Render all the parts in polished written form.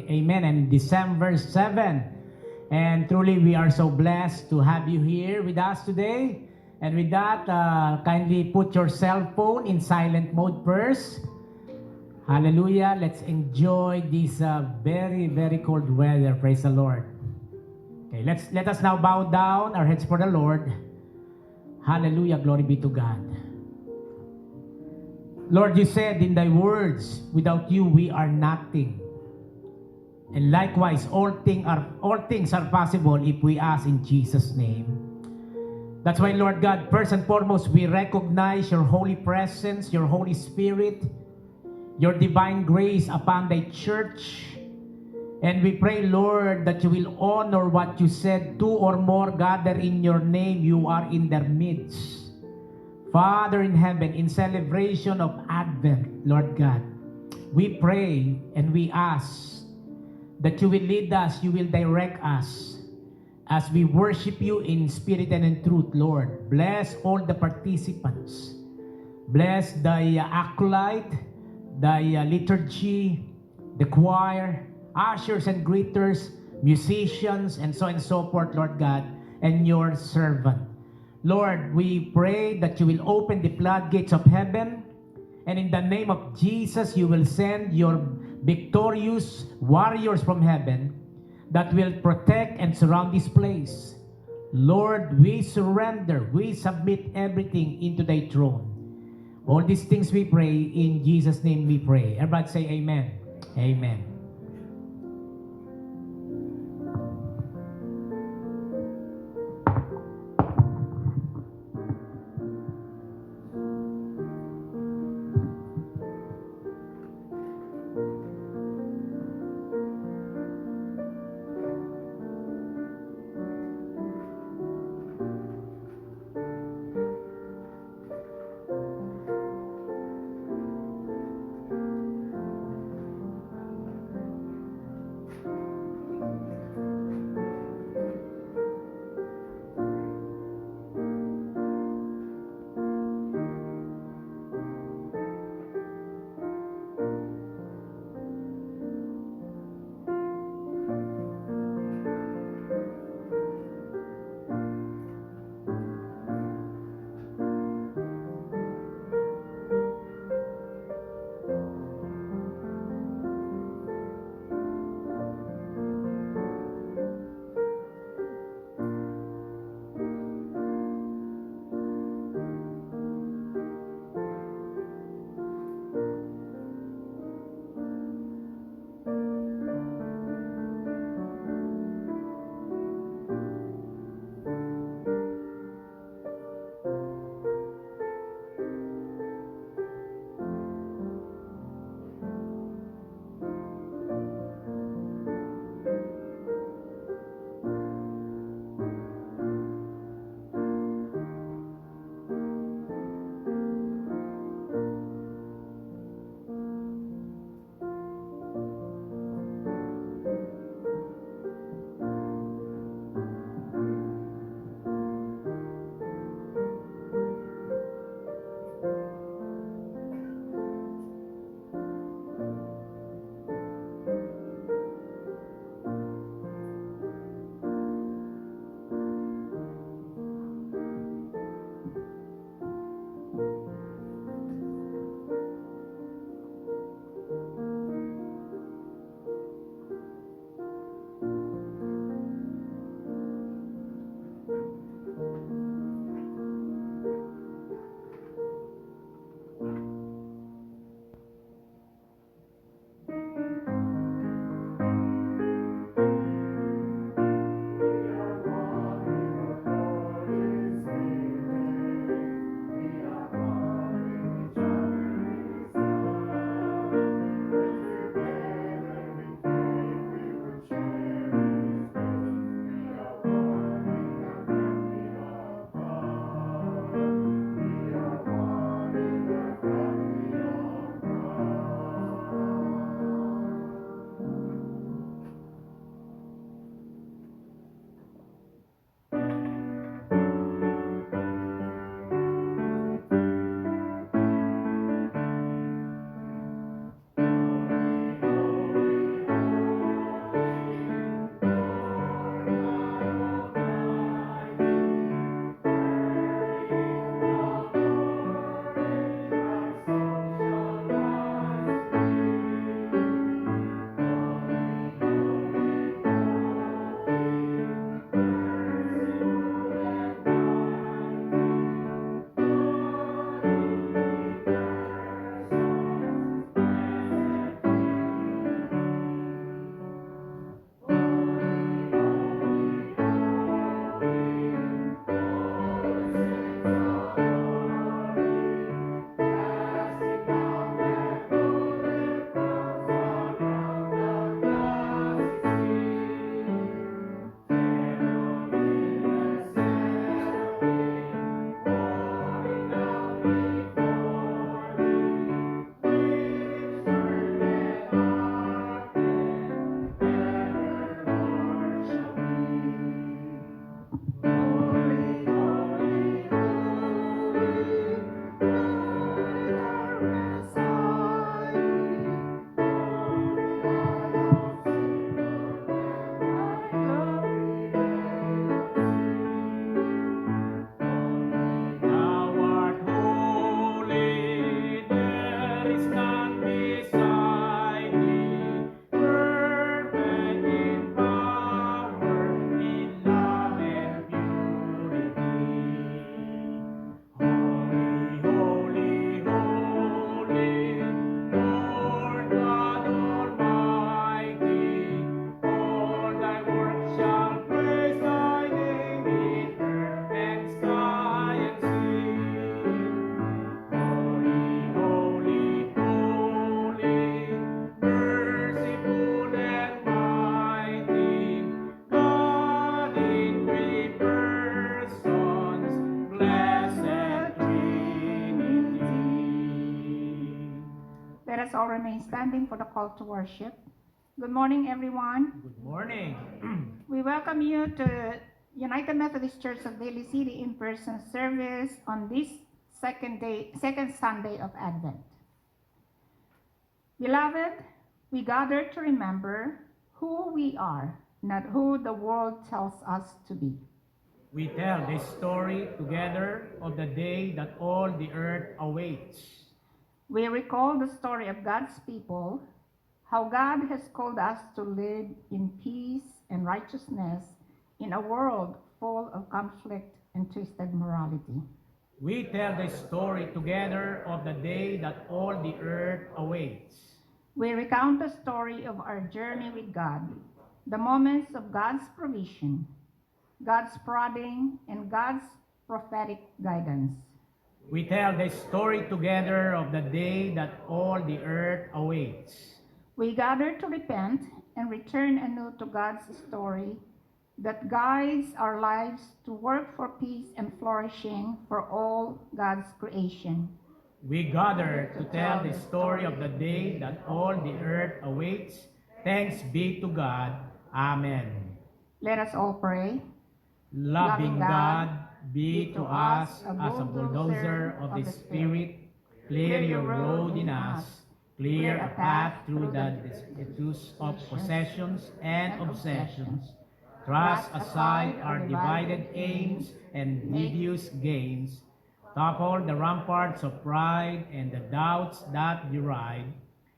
Amen. And December 7. And truly, we are so blessed to have you here with us today. And with that, kindly put your cell phone in silent mode first. Hallelujah. Let's enjoy this very, very cold weather. Praise the Lord. Okay, let us now bow down our heads for the Lord. Hallelujah. Glory be to God. Lord, you said in thy words, without you we are nothing. And likewise, all things are possible if we ask in Jesus' name. That's why, Lord God, first and foremost, we recognize your holy presence, your Holy Spirit, your divine grace upon thy church. And we pray, Lord, that you will honor what you said, two or more gather in your name, you are in their midst. Father in heaven, in celebration of Advent, Lord God, we pray and we ask that you will lead us, you will direct us as we worship you in spirit and in truth, Lord. Bless all the participants. Bless the acolyte, the liturgy, the choir, ushers and greeters, musicians, and so forth, Lord God, and your servant. Lord, we pray that you will open the floodgates of heaven, and in the name of Jesus, you will send your victorious warriors from heaven that will protect and surround this place. Lord, we surrender, we submit everything into thy throne. All these things we pray, in Jesus' name we pray. Everybody say amen. Amen. all remain standing for the call to worship. Good morning, everyone. Good morning. We welcome you to United Methodist Church of Daly City in-person service on this second Sunday of Advent. Beloved, we gather to remember who we are, not who the world tells us to be. We tell the story together of the day that all the earth awaits. We recall the story of God's people, how God has called us to live in peace and righteousness in a world full of conflict and twisted morality. We tell the story together of the day that all the earth awaits. We recount the story of our journey with God, the moments of God's provision, God's prodding, and God's prophetic guidance. We tell the story together of the day that all the earth awaits. We gather to repent and return anew to God's story that guides our lives to work for peace and flourishing for all God's creation. We gather to tell the story of the day that all the earth awaits. Thanks be to God. Amen. Let us all pray. Loving God, be to us as a bulldozer of the Spirit. Clear your road in us. Clear a path through the disputes of possessions and obsessions. Thrust aside our divided aims and devious gains. Topple the ramparts of pride and the doubts that deride.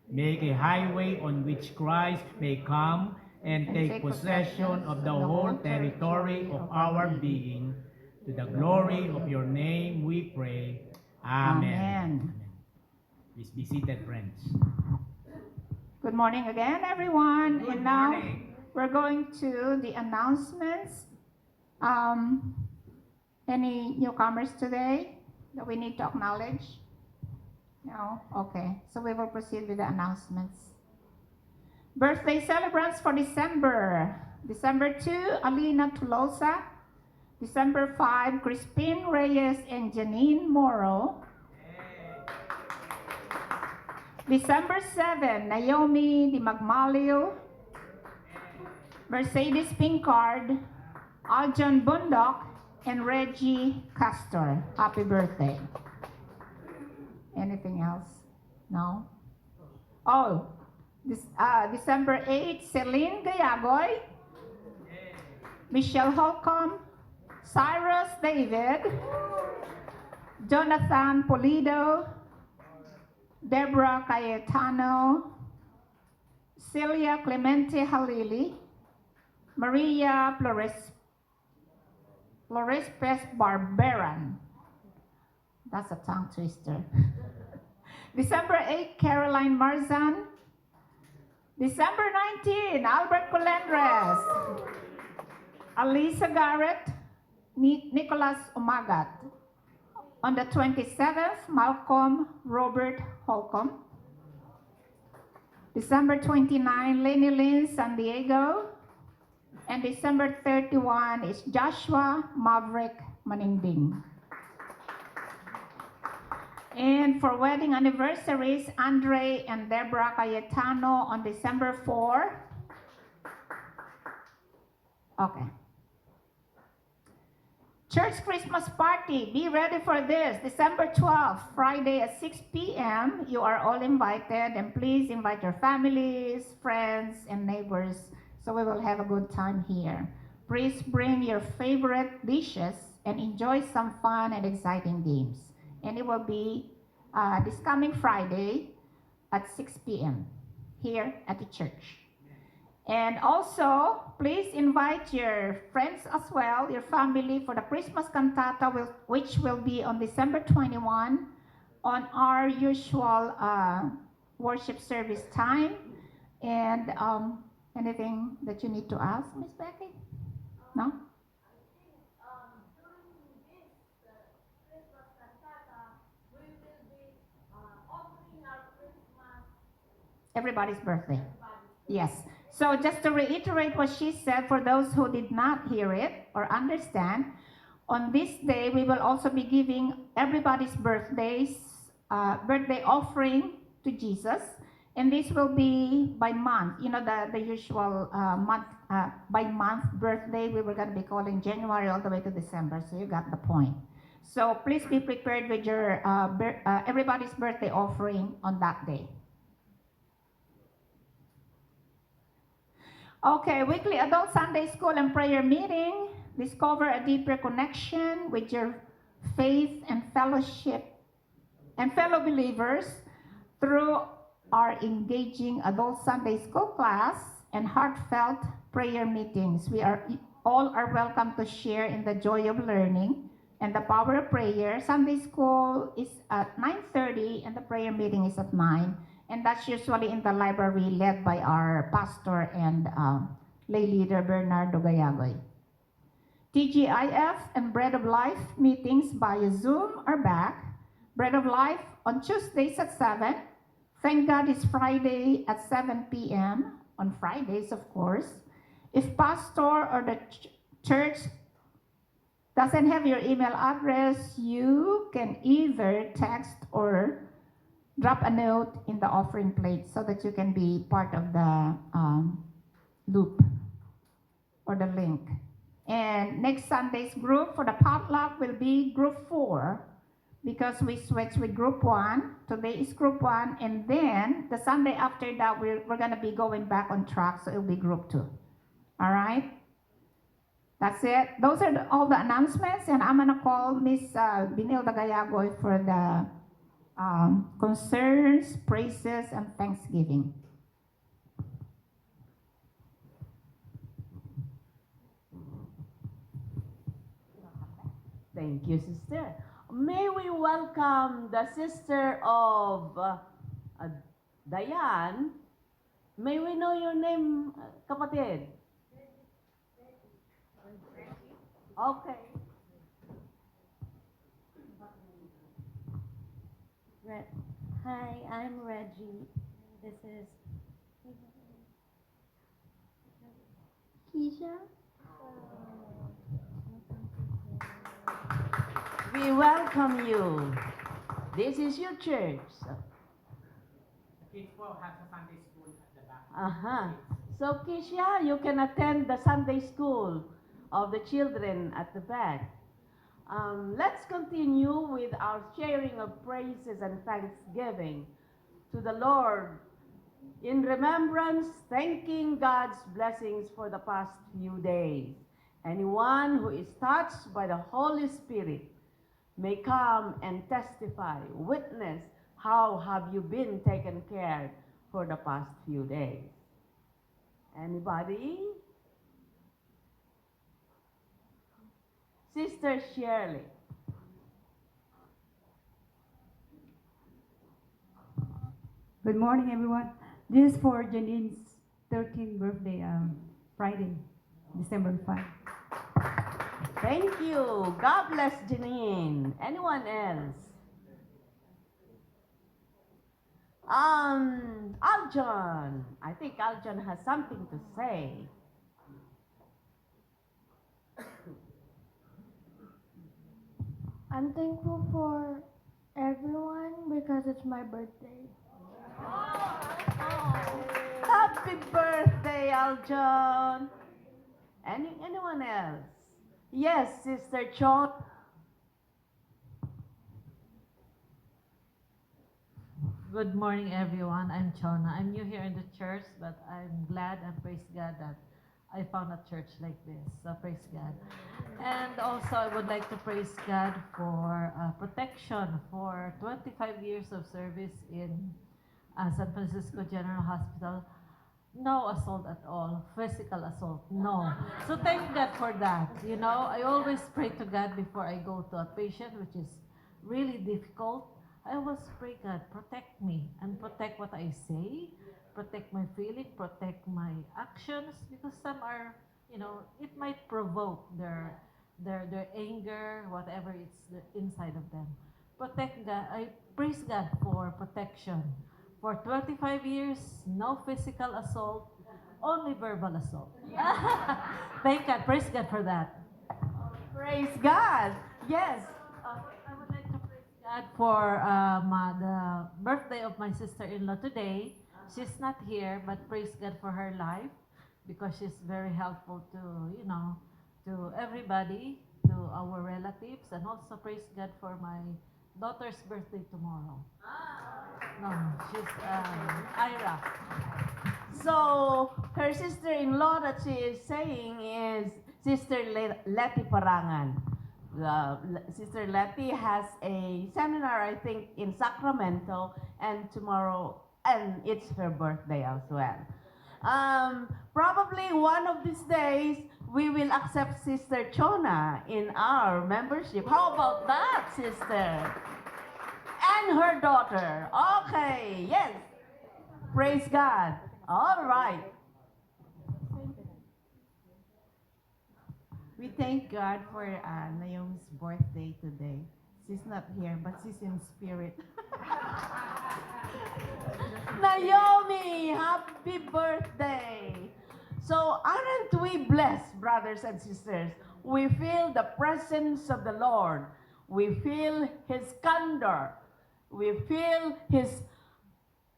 Make a highway on which Christ may come and take possession of the whole territory of our being. To the glory of your name we pray. Amen. Please be seated, friends. Good morning again, everyone. Good and now morning. we're going to the announcements. Any newcomers today that we need to acknowledge? No? Okay. So we will proceed with the announcements. Birthday celebrants for December. December 2, Alina Tulosa. December 5, Crispin Reyes and Janine Morrow. December 7, Naomi Di Magmalio. Mercedes Pinkard, Aljon Bundock, and Reggie Castor. Happy birthday. Anything else? No? Oh, December 8, Celine Gayagoy, Michelle Holcomb, Cyrus David, Jonathan Polido, Deborah Cayetano, Celia Clemente Halili, Maria Florespes Barberan. That's a tongue twister. December 8, Caroline Marzan. December 19, Albert Colendres. Alisa Garrett, Nicholas Umagat. On the 27th, Malcolm Robert Holcomb. December 29, Lenny Lynn San Diego. And December 31 is Joshua Maverick Maninding. And for wedding anniversaries, Andre and Deborah Cayetano on December 4. Okay. Church Christmas party, be ready for this. December 12th, Friday at 6 p.m. You are all invited, and please invite your families, friends, and neighbors so we will have a good time here. Please bring your favorite dishes and enjoy some fun and exciting games. And it will be this coming Friday at 6 p.m. here at the church. And also, please invite your friends as well, your family, for the Christmas cantata, which will be on December 21 on our usual worship service time. And anything that you need to ask, Miss Becky? No? Everybody's birthday. Yes. So just to reiterate what she said, for those who did not hear it or understand, on this day we will also be giving everybody's birthday offering to Jesus. And this will be by month, the usual month, by month birthday. We were going to be calling January all the way to December, so you got the point. So please be prepared with your everybody's birthday offering on that day. Okay, weekly adult Sunday school and prayer meeting. Discover a deeper connection with your faith and fellowship and fellow believers through our engaging adult Sunday school class and heartfelt prayer meetings. All are welcome to share in the joy of learning and the power of prayer. Sunday school is at 9:30 and the prayer meeting is at 9. And that's usually in the library led by our pastor and lay leader Bernardo Gayagoy. TGIF and Bread of Life meetings via Zoom are back. Bread of Life on Tuesdays at 7. Thank God it's Friday at 7 p.m. on Fridays, of course. If pastor or the church doesn't have your email address, you can either text or drop a note in the offering plate so that you can be part of the loop or the link. And next Sunday's group for the potluck will be group 4 because we switched with group 1. Today is group 1, and then the Sunday after that we're going to be going back on track, so it'll be group 2. All right? That's it. Those are all the announcements, and I'm going to call Miss Binilda Gayagoy for the concerns, praises, and thanksgiving. Thank you, sister. May we welcome the sister of Dayan. May we know your name, kapatid? Okay. Hi, I'm Reggie. This is Keisha. We welcome you. This is your church. Kids has a Sunday school at the back. Uh-huh. So, Keisha, you can attend the Sunday school of the children at the back. Let's continue with our sharing of praises and thanksgiving to the Lord in remembrance, thanking God's blessings for the past few days. Anyone who is touched by the Holy Spirit may come and testify, witness how have you been taken care for the past few days. Anybody? Sister Shirley. Good morning, everyone. This is for Janine's 13th birthday, Friday, December 5. Thank you. God bless Janine. Anyone else? Aljon. I think Aljon has something to say. I'm thankful for everyone because it's my birthday. Happy birthday, Aljon. Anyone else? Yes, Sister Chon. Good morning, everyone. I'm Chona. I'm new here in the church, but I'm glad and praise God that I found a church like this. So praise God. And also, I would like to praise God for protection for 25 years of service in San Francisco General Hospital. No assault at all, physical assault, no. So thank God for that. You know, I always pray to God before I go to a patient, which is really difficult. I always pray, God, protect me and protect what I say, protect my feeling, protect my actions, because some are, you know, it might provoke their anger, whatever it's inside of them. Protect God. I praise God for protection. For 25 years, no physical assault, only verbal assault. Thank God. Praise God for that. Praise God. Yes. I would like to praise God for the birthday of my sister-in-law today. She's not here, but praise God for her life because she's very helpful to, to everybody, to our relatives, and also praise God for my daughter's birthday tomorrow. No, she's Ira. So, her sister-in-law that she is saying is Sister Letty Parangan. Sister Letty has a seminar, I think, in Sacramento, and tomorrow, and it's her birthday as well. Probably one of these days, we will accept Sister Chona in our membership. How about that, sister? And her daughter. Okay, yes. Praise God. All right. We thank God for Naomi's birthday today. She's not here, but she's in spirit. Naomi, happy birthday. So, aren't we blessed, brothers and sisters? We feel the presence of the Lord. We feel His candor. We feel His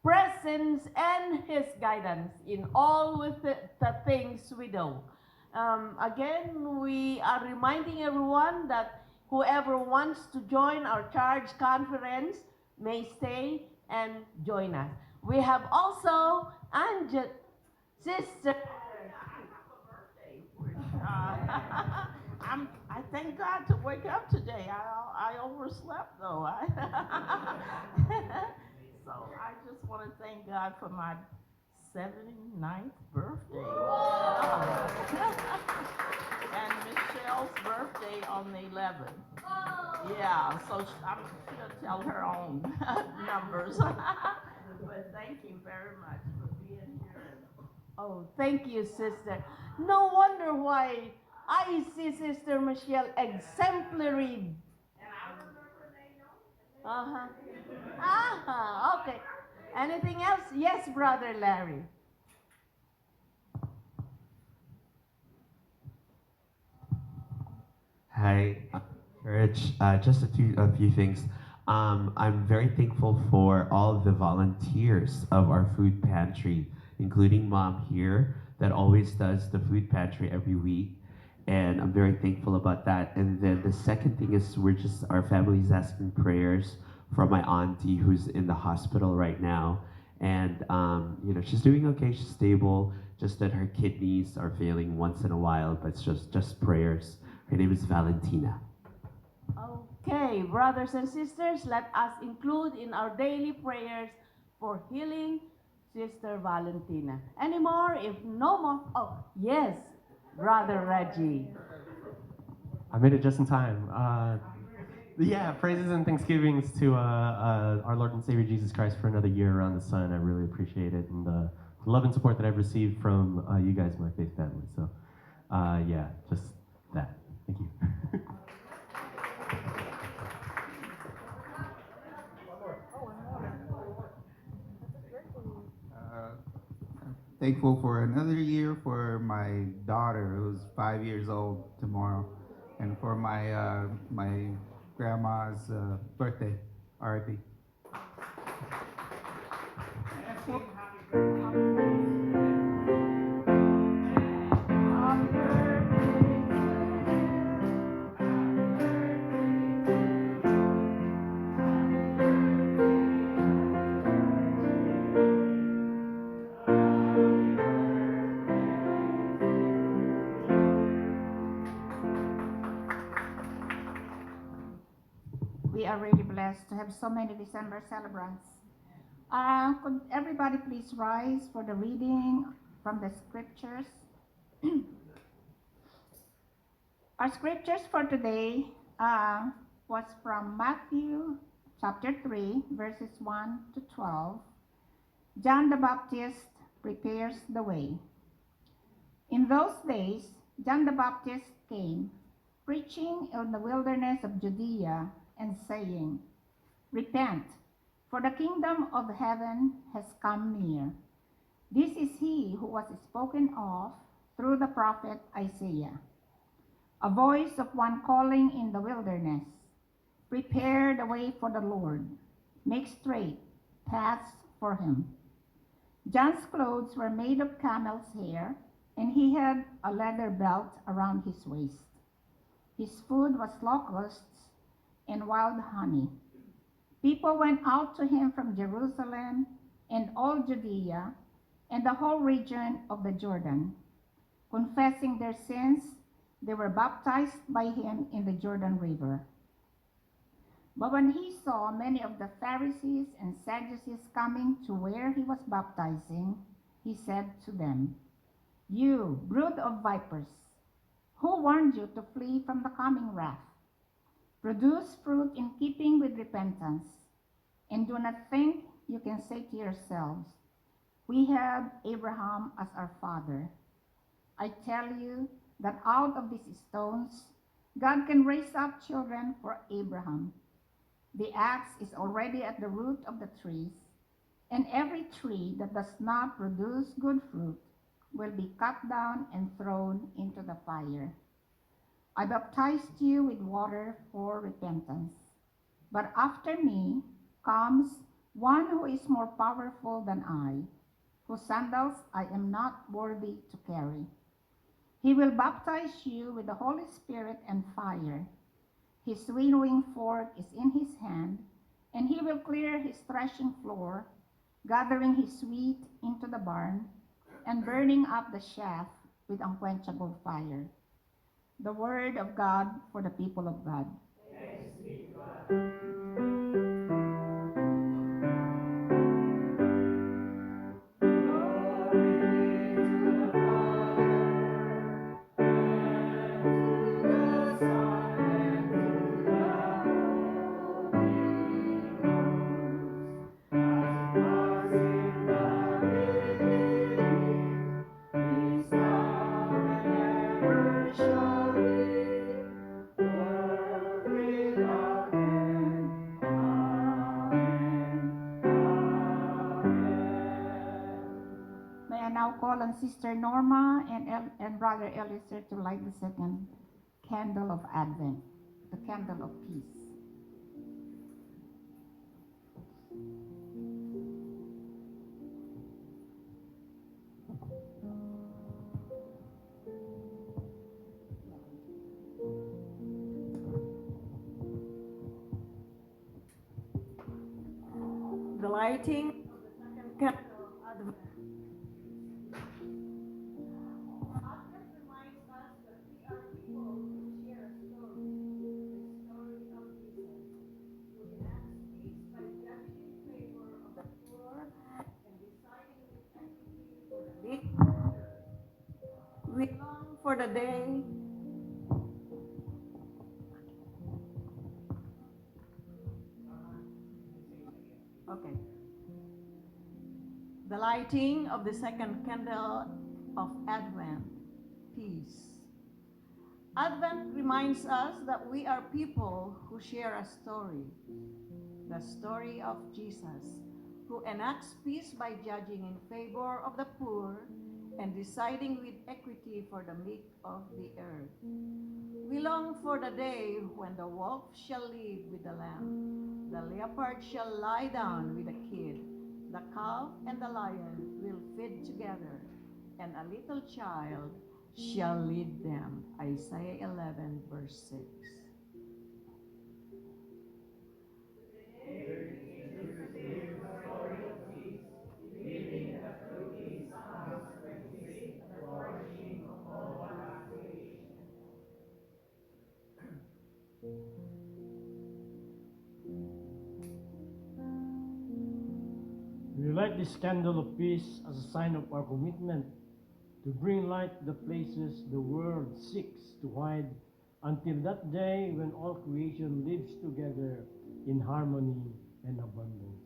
presence and His guidance in all with the things we do. Again, we are reminding everyone that whoever wants to join our charge conference may stay and join us. We have also Sister. I thank God to wake up today. I overslept though. So I just want to thank God for my 79th birthday. And Michelle's birthday on the 11th. Yeah, so she'll tell her own numbers. But thank you very much for being here. Oh, thank you, sister. No wonder why I see Sister Michelle exemplary. Uh-huh. Okay. Anything else? Yes, Brother Larry. Hi, Church. Just a few things. I'm very thankful for all of the volunteers of our food pantry, including Mom here, that always does the food pantry every week. And I'm very thankful about that. And then the second thing is our family's asking prayers for my auntie who's in the hospital right now. And, she's doing okay, she's stable, just that her kidneys are failing once in a while, but it's just prayers. Her name is Valentina. Okay, brothers and sisters, let us include in our daily prayers for healing Sister Valentina. Any more? If no more, oh, yes, Brother Reggie. I made it just in time. Praises and thanksgivings to our Lord and Savior Jesus Christ for another year around the sun. I really appreciate it, and the love and support that I've received from you guys, my faith family. So, just that. Thank you. Thankful for another year for my daughter, who's 5 years old tomorrow, and for my my grandma's birthday, R.I.P. We are really blessed to have so many December celebrants. Could everybody please rise for the reading from the scriptures? Our scriptures for today was from Matthew chapter 3, verses 1 to 12. John the Baptist prepares the way. In those days, John the Baptist came, preaching in the wilderness of Judea and saying, "Repent, for the kingdom of heaven has come near." This is he who was spoken of through the prophet Isaiah. A voice of one calling in the wilderness, "Prepare the way for the Lord, make straight paths for him." John's clothes were made of camel's hair, and he had a leather belt around his waist. His food was locusts and wild honey. People went out to him from Jerusalem and all Judea and the whole region of the Jordan. Confessing their sins, they were baptized by him in the Jordan River. But when he saw many of the Pharisees and Sadducees coming to where he was baptizing, he said to them, "You brood of vipers, who warned you to flee from the coming wrath? Produce fruit in keeping with repentance, and do not think you can say to yourselves, 'We have Abraham as our father.' I tell you that out of these stones, God can raise up children for Abraham. The axe is already at the root of the trees, and every tree that does not produce good fruit will be cut down and thrown into the fire. I baptized you with water for repentance, but after me comes one who is more powerful than I, whose sandals I am not worthy to carry. He will baptize you with the Holy Spirit and fire. His winnowing fork is in his hand, and he will clear his threshing floor, gathering his wheat into the barn, and burning up the chaff with unquenchable fire." The word of God for the people of God. May I now call on Sister Norma and Brother Eliezer to light the second candle of Advent, the candle of peace. The lighting of the second candle of Advent. Advent reminds us that we are people who share a story, the story of Jesus, who enacts peace by judging in favor of the poor and deciding with equity for the weak. We long for the day Okay. The lighting of the second candle of Advent, peace. Advent reminds us that we are people who share a story, the story of Jesus, who enacts peace by judging in favor of the poor and deciding with equity for the meek of the earth. We long for the day when the wolf shall live with the lamb, the leopard shall lie down with the kid, the calf and the lion will feed together, and a little child shall lead them. Isaiah 11, verse 6. We light this candle of peace as a sign of our commitment to bring light to the places the world seeks to hide until that day when all creation lives together in harmony and abundance.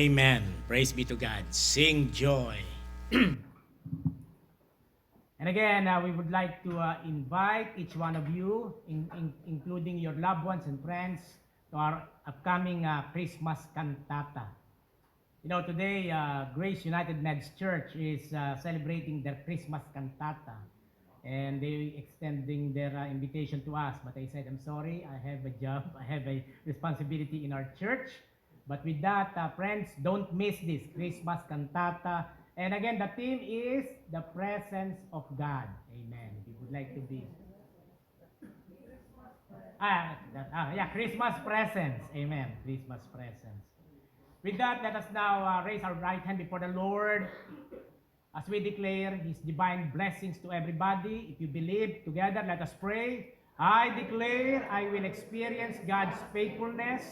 Amen. Praise be to God. Sing joy. And again, we would like to invite each one of you, including your loved ones and friends, to our upcoming Christmas cantata. You know, today, Grace United Men's Church is celebrating their Christmas cantata. And they extending their invitation to us. But I said, I'm sorry, I have a job, I have a responsibility in our church. But with that, friends, don't miss this Christmas cantata. And again, the theme is the presence of God. Amen. If you would like to be. Christmas presence. Amen. Christmas presence. With that, let us now raise our right hand before the Lord as we declare His divine blessings to everybody. If you believe, together, let us pray. I declare I will experience God's faithfulness.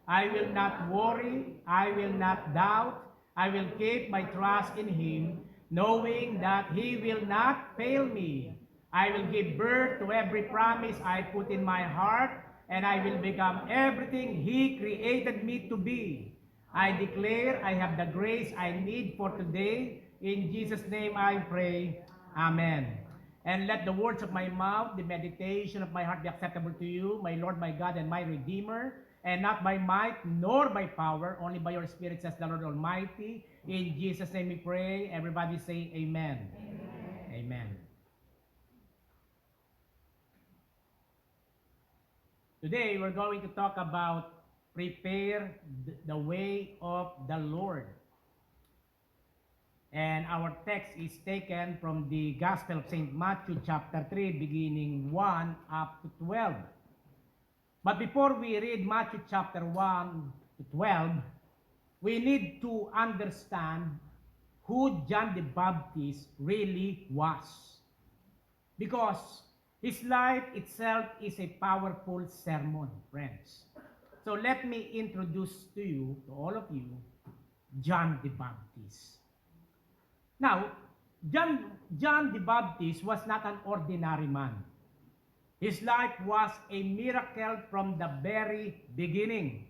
I will not worry. I will not doubt. I will keep my trust in Him, knowing that He will not fail me. I will give birth to every promise I put in my heart, and I will become everything He created me to be. I declare I have the grace I need for today. In Jesus' name I pray. Amen. And let the words of my mouth, the meditation of my heart be acceptable to you, my Lord, my God, and my Redeemer. And not by might, nor by power, only by your Spirit, says the Lord Almighty. In Jesus' name we pray. Everybody say amen. Amen. Amen. Today, we're going to talk about prepare the way of the Lord. And our text is taken from the Gospel of St. Matthew chapter 3, beginning 1 up to 12. But before we read Matthew chapter 1 to 12, we need to understand who John the Baptist really was. Because his life itself is a powerful sermon, friends. So let me introduce to you, to all of you, John the Baptist. Now, John the Baptist was not an ordinary man. His life was a miracle from the very beginning.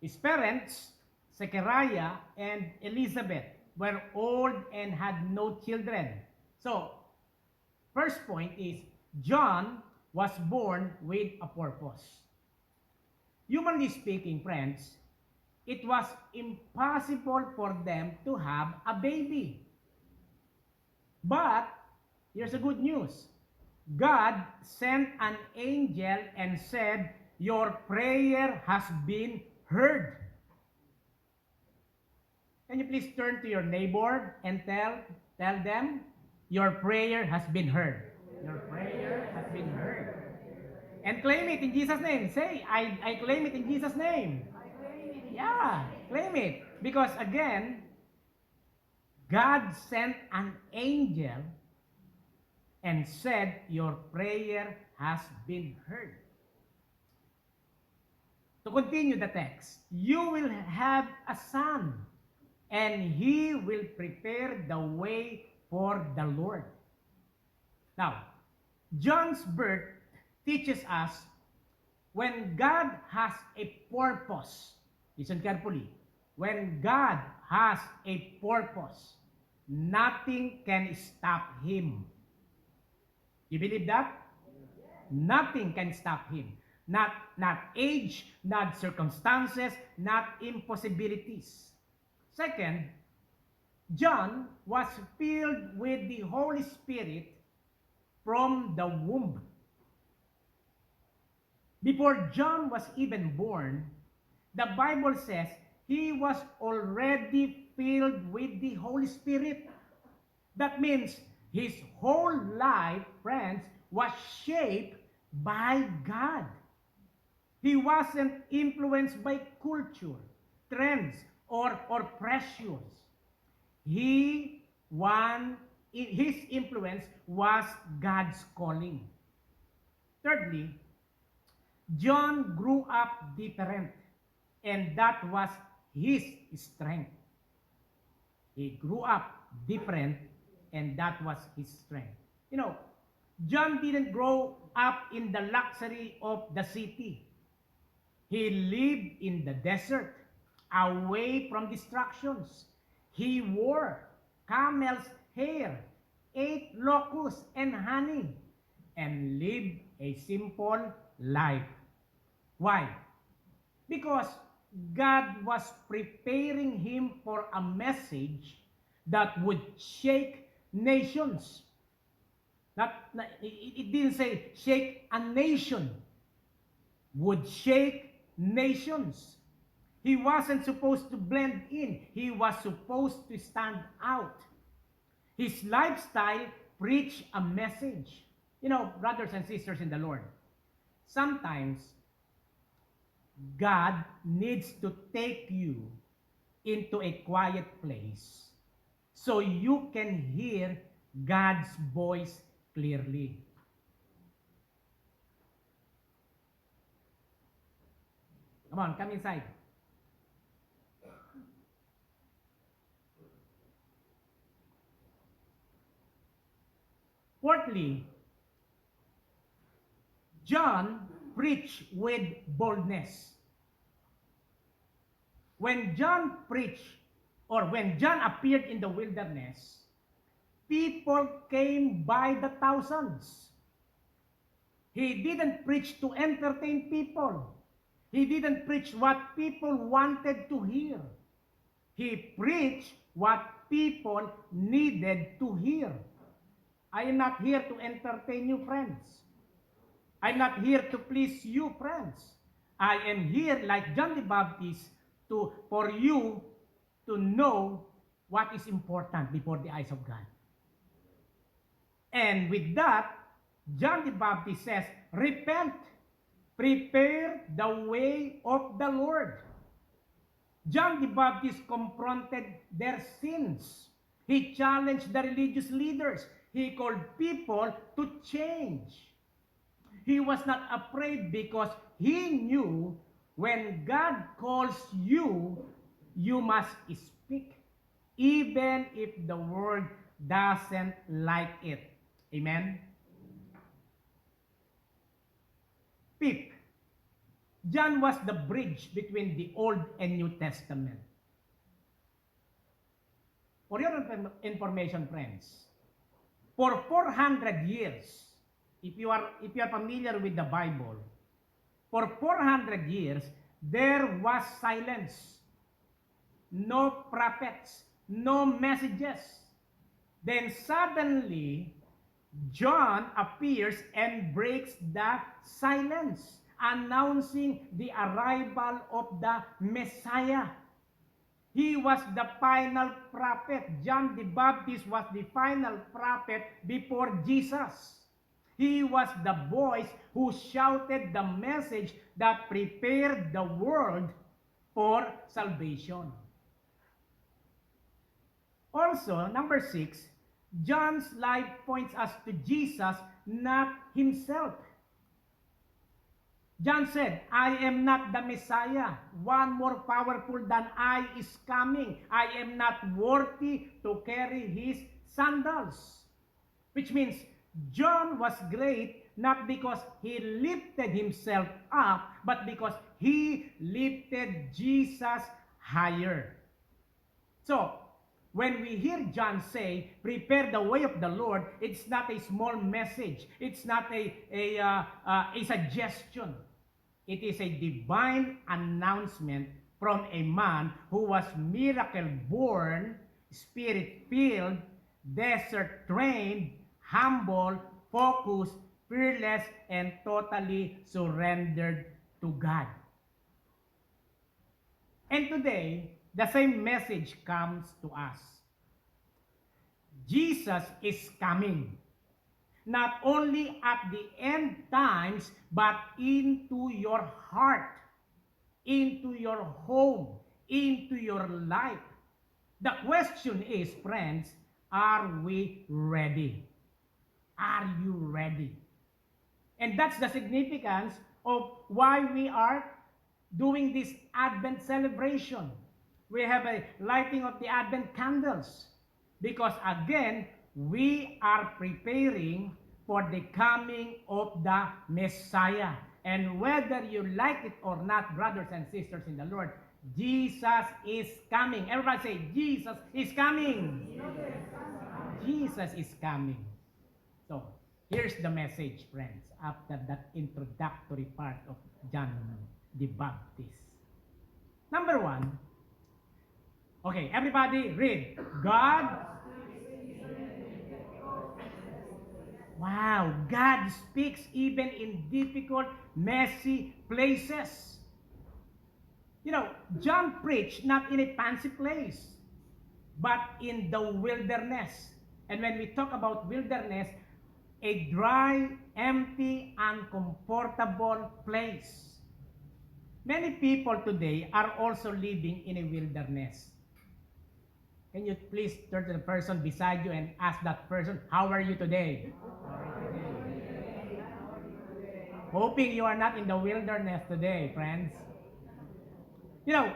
His parents, Zechariah and Elizabeth, were old and had no children. So, first point is, John was born with a purpose. Humanly speaking, friends, it was impossible for them to have a baby. But, here's the good news. God sent an angel and said, your prayer has been heard. Can you please turn to your neighbor and tell them, your prayer has been heard. Your prayer has been heard. And claim it in Jesus' name. Say, I claim it in Jesus' name. Yeah, claim it. Because again, God sent an angel and said, your prayer has been heard. To continue the text, you will have a son, and he will prepare the way for the Lord. Now, John's birth teaches us when God has a purpose, listen carefully, when God has a purpose, nothing can stop him. You believe that? Nothing can stop him. Not age, not circumstances, not impossibilities. Second, John was filled with the Holy Spirit from the womb. Before John was even born, the Bible says he was already filled with the Holy Spirit. That means his whole life, friends, was shaped by God. He wasn't influenced by culture, trends, or pressures. His influence was God's calling. Thirdly, John grew up different, and that was his strength. He grew up different, and that was his strength. You know, John didn't grow up in the luxury of the city. He lived in the desert, away from distractions. He wore camel's hair, ate locusts and honey, and lived a simple life. Why? Because God was preparing him for a message that would shake nations. It didn't say shake a nation, would shake nations. He wasn't supposed to blend in. He was supposed to stand out. His lifestyle preached a message. You know, brothers and sisters in the Lord, sometimes God needs to take you into a quiet place so you can hear God's voice clearly. Come on, come inside. Fourthly, John preached with boldness. When John preached, or when John appeared in the wilderness, people came by the thousands. He didn't preach to entertain people. He didn't preach what people wanted to hear. He preached what people needed to hear. I am not here to entertain you, friends. I'm not here to please you, friends. I am here, like John the Baptist, for you to know what is important before the eyes of God. And with that, John the Baptist says, repent, prepare the way of the Lord. John the Baptist confronted their sins. He challenged the religious leaders. He called people to change. He was not afraid because he knew when God calls you, you must speak, even if the world doesn't like it. Amen? Fifth, John was the bridge between the Old and New Testament. For your information, friends, for 400 years, if you are familiar with the Bible, for 400 years, there was silence. No prophets, no messages. Then suddenly, John appears and breaks the silence, announcing the arrival of the Messiah. He was the final prophet. John the Baptist was the final prophet before Jesus. He was the voice who shouted the message that prepared the world for salvation. Also, number 6, John's life points us to Jesus, not himself. John said, I am not the Messiah. One more powerful than I is coming. I am not worthy to carry his sandals. Which means John was great not because he lifted himself up, but because he lifted Jesus higher. So, when we hear John say, prepare the way of the Lord, it's not a small message. It's not a suggestion. It is a divine announcement from a man who was miracle-born, spirit-filled, desert-trained, humble, focused, fearless, and totally surrendered to God. And today, the same message comes to us. Jesus is coming, not only at the end times, but into your heart, into your home, into your life. The question is, friends, are we ready? Are you ready? And that's the significance of why we are doing this Advent celebration. We have a lighting of the Advent candles because, again, we are preparing for the coming of the Messiah. And whether you like it or not, brothers and sisters in the Lord, Jesus is coming. Everybody say, Jesus is coming. Jesus is coming. So, here's the message, friends, after that introductory part of John the Baptist. Number one, okay, everybody read. God. Wow, God speaks even in difficult, messy places. You know, John preached not in a fancy place, but in the wilderness. And when we talk about wilderness, a dry, empty, uncomfortable place. Many people today are also living in a wilderness. Can you please turn to the person beside you and ask that person, how are you today? Hoping you are not in the wilderness today, friends. You know,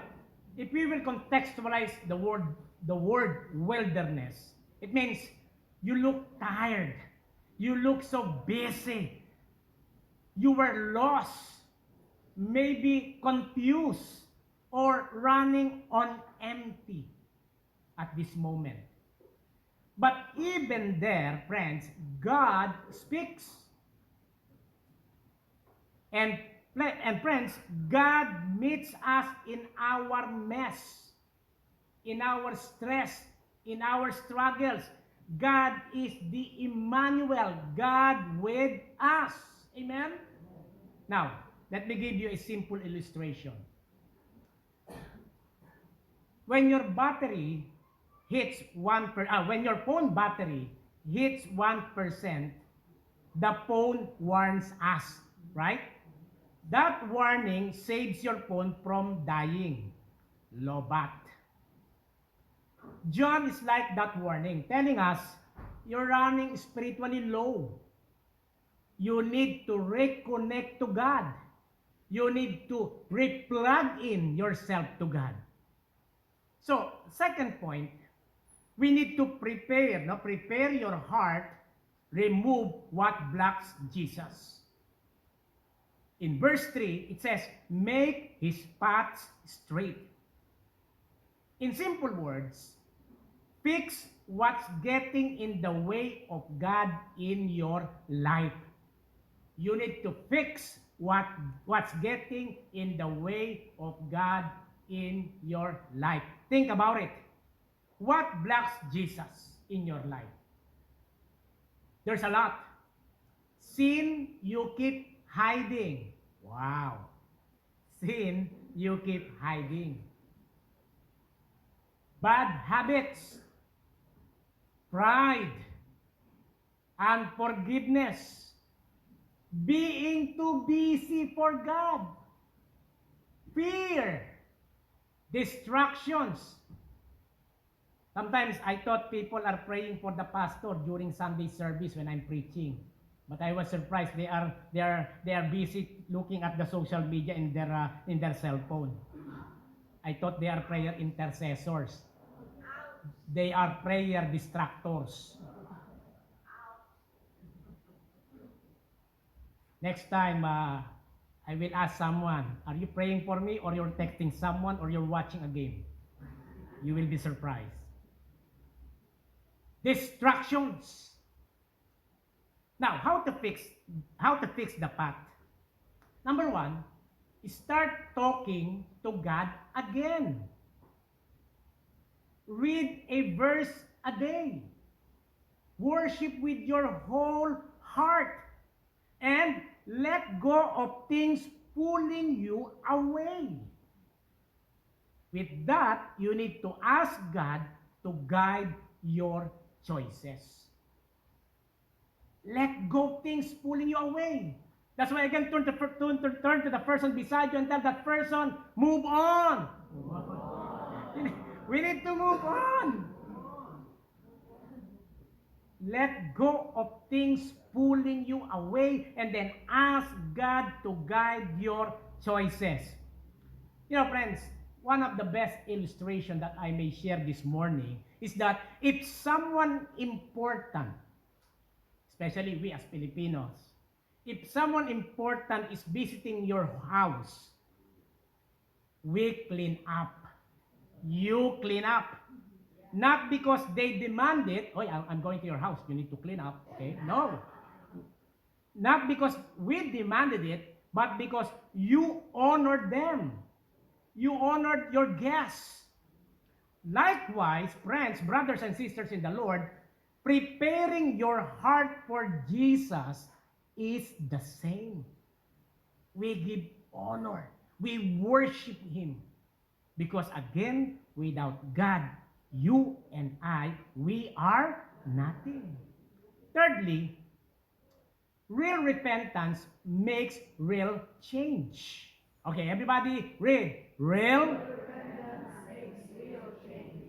if we will contextualize the word wilderness, it means you look tired. You look so busy. You were lost, maybe confused, or running on empty at this moment. But even there, friends, God speaks. And friends, God meets us in our mess, in our stress, in our struggles. God is the Emmanuel, God with us. Amen? Now, let me give you a simple illustration. When your battery hits when your phone battery hits 1%, the phone warns us, right? That warning saves your phone from dying. Lobat. John is like that warning, telling us you're running spiritually low. You need to reconnect to God. You need to replug in yourself to God. So, second point, we need to prepare your heart, remove what blocks Jesus. In verse 3, it says, make his paths straight. In simple words, fix what's getting in the way of God in your life. You need to fix what's getting in the way of God in your life. Think about it. What blocks Jesus in your life? There's a lot. Sin you keep hiding. Wow. Sin you keep hiding. Bad habits, pride, unforgiveness, being too busy for God, fear, distractions. Sometimes I thought people are praying for the pastor during Sunday service when I'm preaching. But I was surprised they are busy looking at the social media in their cell phone. I thought they are prayer intercessors. They are prayer distractors. Next time, I will ask someone, are you praying for me, or you're texting someone, or you're watching a game? You will be surprised. Distractions. Now, how to fix the path? Number one, start talking to God again. Read a verse a day. Worship with your whole heart. And let go of things pulling you away. With that, you need to ask God to guide your choices. Let go of things pulling you away. That's why again, turn to the person beside you and tell that person, move on. We need to move on. Let go of things pulling you away and then ask God to guide your choices. You know, friends, one of the best illustrations that I may share this morning is that if someone important, especially we as Filipinos, if someone important is visiting your house, we clean up. You clean up. Not because they demand it. Oh, I'm going to your house. You need to clean up. Okay? No. Not because we demanded it, but because you honored them. You honored your guests. Likewise, friends, brothers, and sisters in the Lord, preparing your heart for Jesus is the same. We give honor. We worship Him. Because again, without God, you and I, we are nothing. Thirdly, real repentance makes real change. Okay, everybody read. Real repentance makes real change.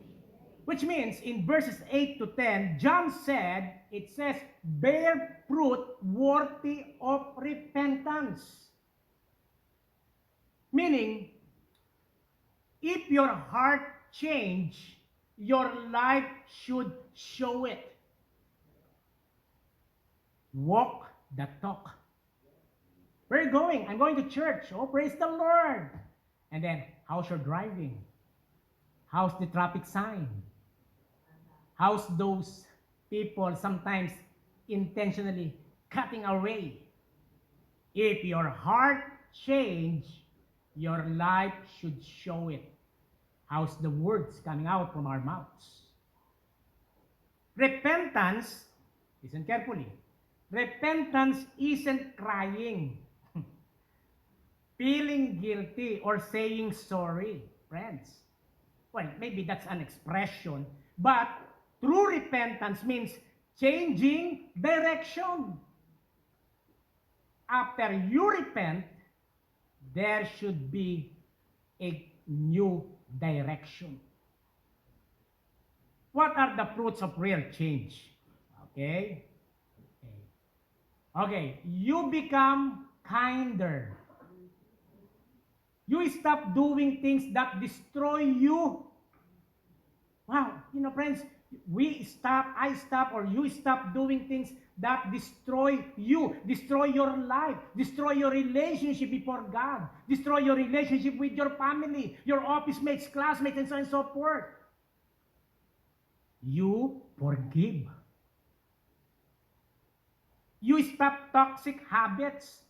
Which means in verses 8 to 10, John said, it says, bear fruit worthy of repentance. Meaning, if your heart change, your life should show it. Walk the talk. Where are you going? I'm going to church. Oh, praise the Lord. And then, how's your driving? How's the traffic sign? How's those people sometimes intentionally cutting our way? If your heart change, your life should show it. How's the words coming out from our mouths? Repentance, listen carefully, repentance isn't crying, feeling guilty, or saying sorry, friends. Well, maybe that's an expression, but true repentance means changing direction. After you repent, there should be a new direction. What are the fruits of real change? Okay? Okay, you become kinder. You stop doing things that destroy you. Wow, friends, I stop, or you stop doing things that destroy you, destroy your life, destroy your relationship before God, destroy your relationship with your family, your office mates, classmates, and so on and so forth. You forgive. You stop toxic habits.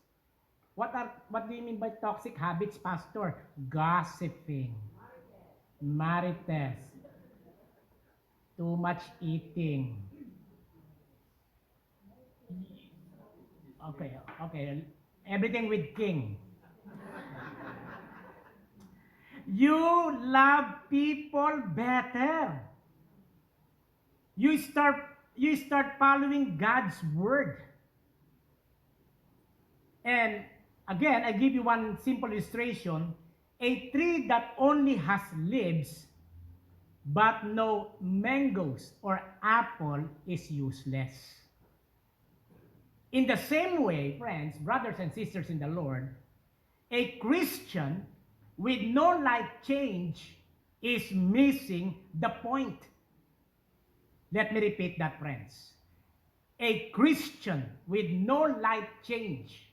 What do you mean by toxic habits, Pastor? Gossiping, marites, too much eating. Okay. Everything with king. You love people better. You start following God's word. And again, I give you one simple illustration. A tree that only has leaves but no mangoes or apple is useless. In the same way, friends, brothers and sisters in the Lord, a Christian with no life change is missing the point. Let me repeat that, friends. A Christian with no life change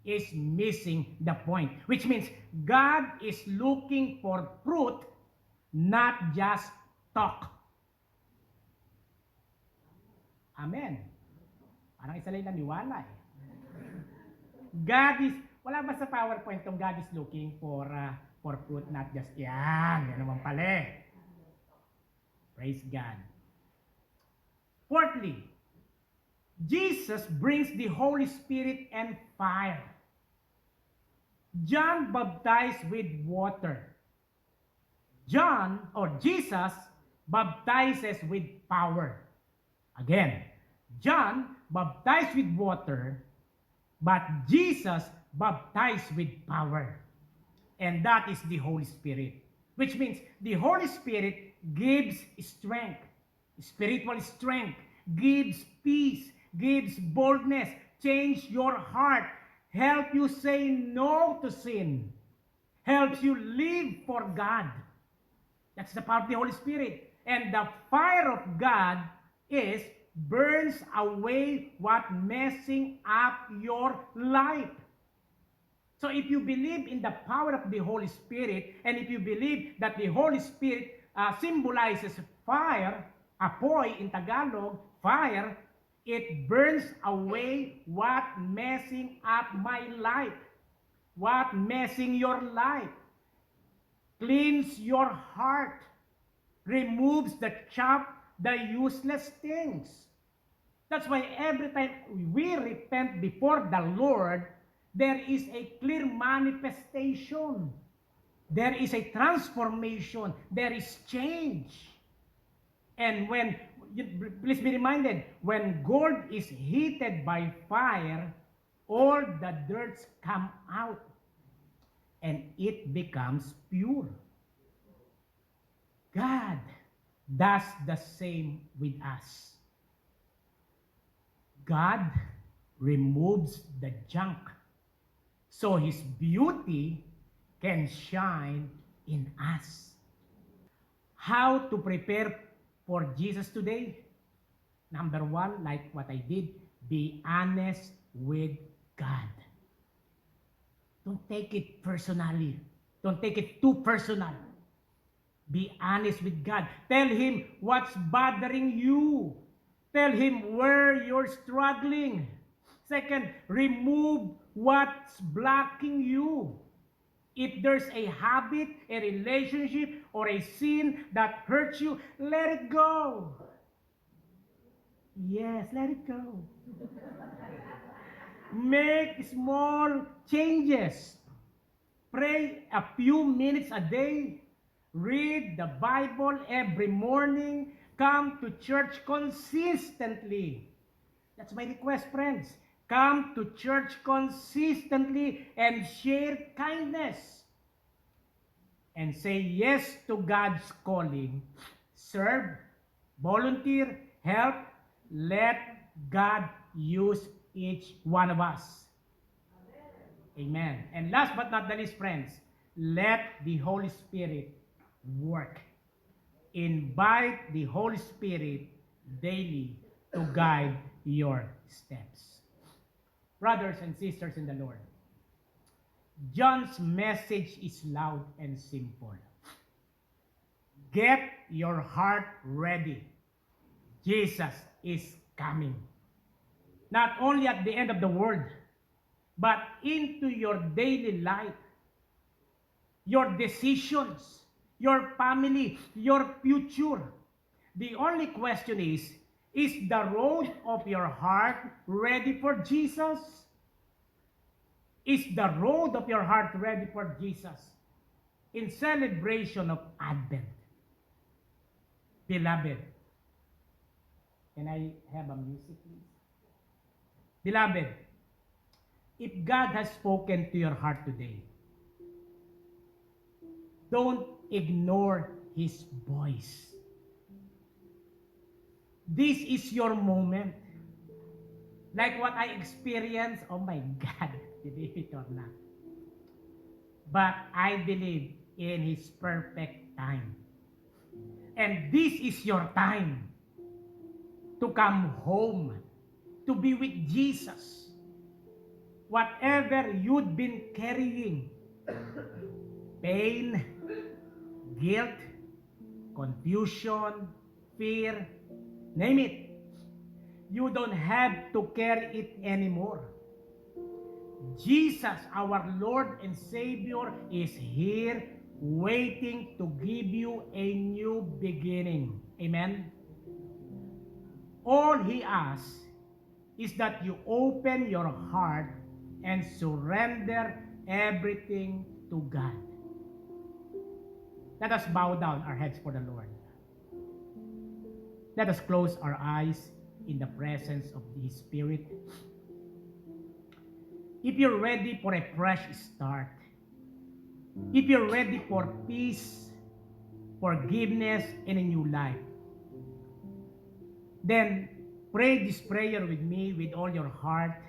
is missing the point, which means God is looking for fruit, not just talk. Amen. Parang isa lang naniwala eh. Wala ba sa PowerPoint tong God is looking for fruit, not just yan. Yan naman pala eh. Praise God. Fourthly, Jesus brings the Holy Spirit and fire. John baptized with water. Jesus baptizes with power. Again, John baptized with water, but Jesus baptized with power. And that is the Holy Spirit. Which means the Holy Spirit gives strength, spiritual strength, gives peace, gives boldness, change your heart, help you say no to sin, helps you live for God. That's the power of the Holy Spirit. And the fire of God burns away what messing up your life. So if you believe in the power of the Holy Spirit, and if you believe that the Holy Spirit symbolizes fire, apoy in Tagalog, fire, it burns away what messing up my life, what messing your life, cleans your heart, removes the chaff, the useless things. That's why every time we repent before the Lord, there is a clear manifestation. There is a transformation. There is change. And when, please be reminded, when gold is heated by fire, all the dirts come out and it becomes pure. God does the same with us. God removes the junk so His beauty can shine in us. How to prepare for Jesus today? Number one, like what I did, be honest with God. Don't take it personally. Don't take it too personal. Be honest with God. Tell Him what's bothering you. Tell Him where you're struggling. Second, remove what's blocking you. If there's a habit, a relationship, or a sin that hurts you, let it go. Yes, let it go. Make small changes. Pray a few minutes a day. Read the Bible every morning. Come to church consistently. That's my request, friends. Come to church consistently and share kindness. And say yes to God's calling. Serve, volunteer, help. Let God use each one of us. Amen. And last but not the least, friends, let the Holy Spirit work. Invite the Holy Spirit daily to guide your steps. Brothers and sisters in the Lord, John's message is loud and simple. Get your heart ready. Jesus is coming. Not only at the end of the world, but into your daily life, your decisions, your family, your future. The only question is the road of your heart ready for Jesus? Is the road of your heart ready for Jesus? In celebration of Advent. Beloved, can I have a music, please? Beloved, if God has spoken to your heart today, don't ignore His voice. This is your moment. Like what I experienced, oh my God, believe it or not. But I believe in His perfect time. And this is your time to come home, to be with Jesus. Whatever you've been carrying, pain, guilt, confusion, fear, name it, you don't have to carry it anymore. Jesus, our Lord and Savior, is here waiting to give you a new beginning. Amen? All He asks is that you open your heart and surrender everything to God. Let us bow down our heads for the Lord. Let us close our eyes in the presence of the Spirit. If you're ready for a fresh start, if you're ready for peace, forgiveness, and a new life, then pray this prayer with me with all your heart.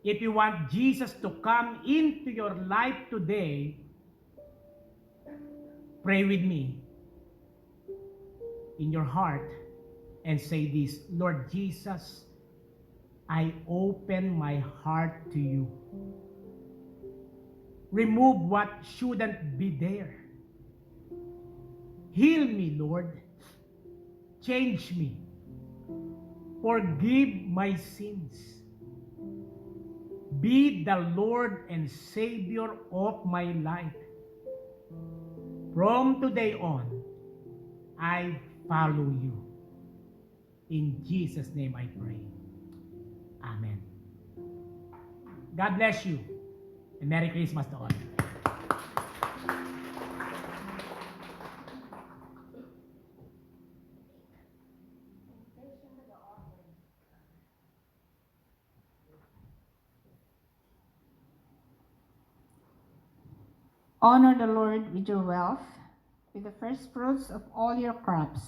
If you want Jesus to come into your life today, pray with me in your heart and say this: Lord Jesus, I open my heart to you. Remove what shouldn't be there. Heal me, Lord. Change me. Forgive my sins. Be the Lord and Savior of my life. From today on, I follow you. In Jesus' name I pray. Amen. God bless you. And Merry Christmas to all. Honor the Lord with your wealth, with the first fruits of all your crops.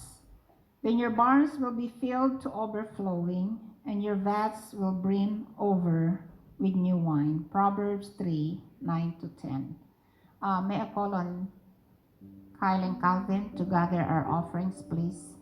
Then your barns will be filled to overflowing, and your vats will brim over with new wine. Proverbs 3:9-10. May I call on Kyle and Calvin to gather our offerings, please?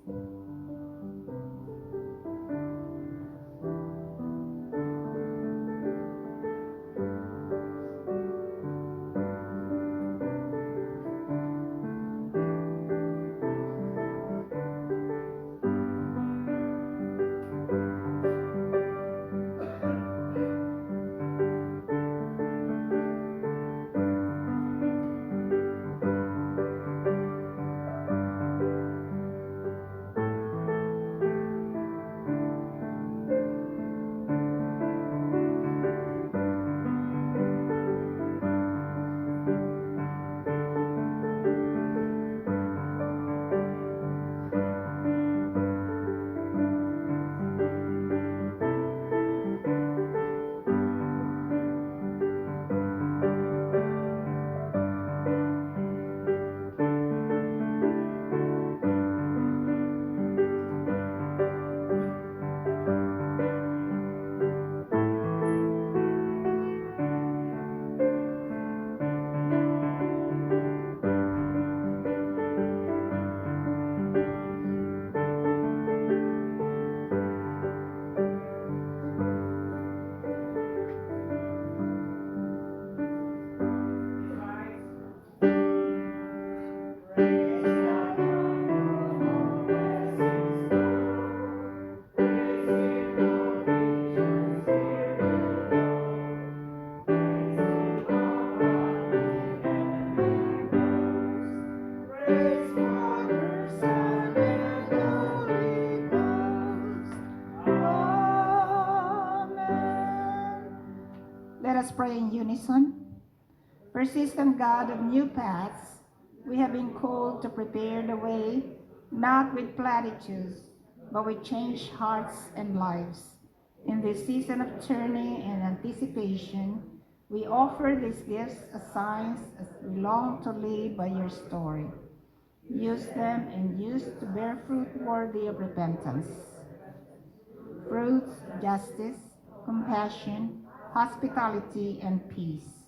Let us pray in unison. Persistent God of new paths, we have been called to prepare the way, not with platitudes, but with changed hearts and lives. In this season of turning and anticipation, we offer these gifts as signs as we long to live by your story. Use them and use to bear fruit worthy of repentance. Fruits, justice, compassion, hospitality, and peace.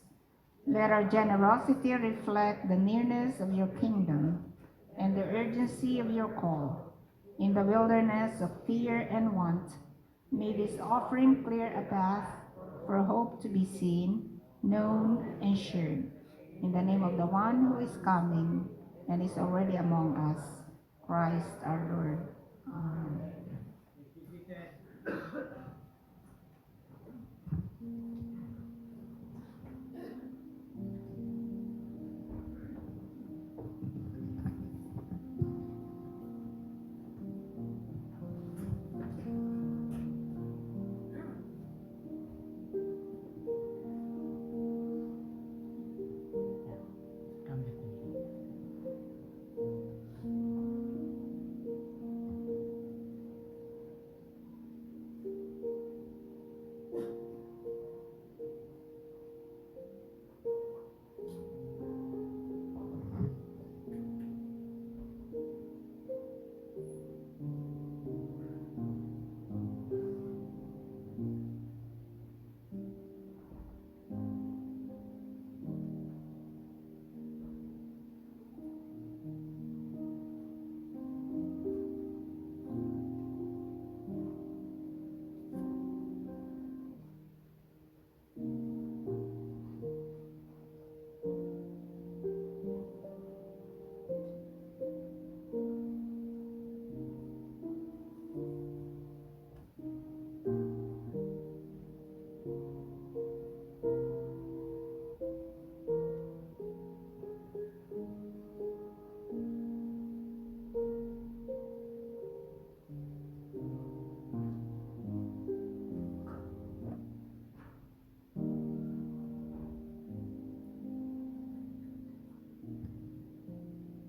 Let our generosity reflect the nearness of your kingdom and the urgency of your call. In the wilderness of fear and want, may this offering clear a path for hope to be seen, known, and shared. In the name of the one who is coming and is already among us, Christ our Lord. Amen. Come with me.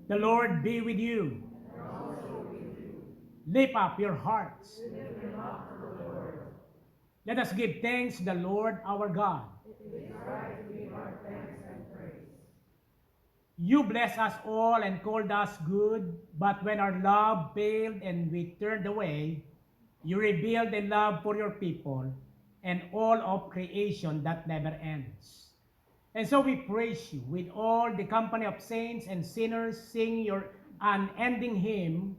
The Lord be with you. Lift up your hearts. Let us give thanks to the Lord our God. You blessed us all and called us good, but when our love failed and we turned away, you revealed a love for your people and all of creation that never ends. And so we praise you with all the company of saints and sinners, sing your unending hymn.